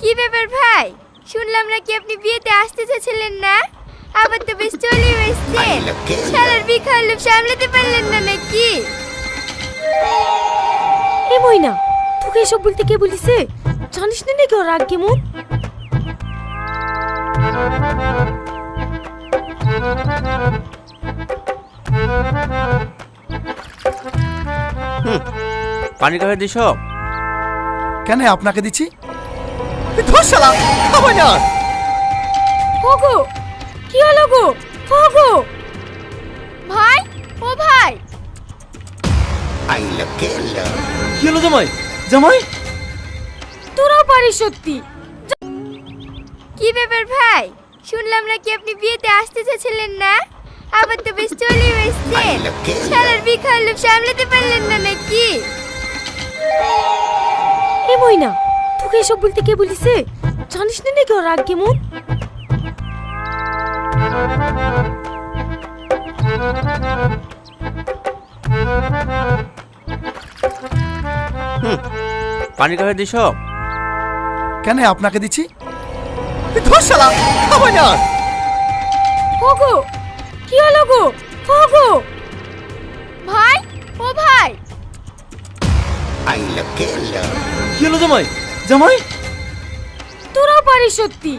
কি ব্যাপার ভাই? শুনলাম নাকি আপনি বিয়েতে আসতে চাচ্ছিলেন না, আবার তো বেশ চলে এসেছেন। শালার বিখার লোভ সামলাতে পারলেন না নাকি? এ মইনা, তোকে এসব বলতে কে বলিছে? জানিস না নাকি ওর রাগ কেমন? পানি খাওয়া দিস? কেন আপনাকে দিচ্ছি? ধর শালা, খাবো না। ওগো, কি হলো গো? ওগো, ভাই, ও ভাই, কি হলো জামাই? জামাই তোরাও পারিস সত্যি। কি ব্যাপার ভাই? শুনলাম নাকি আপনি বিয়েতে আসতে চাচ্ছিলেন না, আবার তো বেশ চলে এসেছেন। শালার বিখার লোভ সামলাতে পারলেন না নাকি? এ মইনা, তোকে এসব বলতে কে বলিছে? জানিস না নাকি ওর রাগ কেমন? পানি খাওয়া দিস? কেন আপনাকে দিচ্ছি? ধর শালা, খাবো না। ওগো, কি হলো গো? ওগো, ভাই, ও ভাই, কি হলো জামাই? জামাই তোরাও পারিস সত্যি।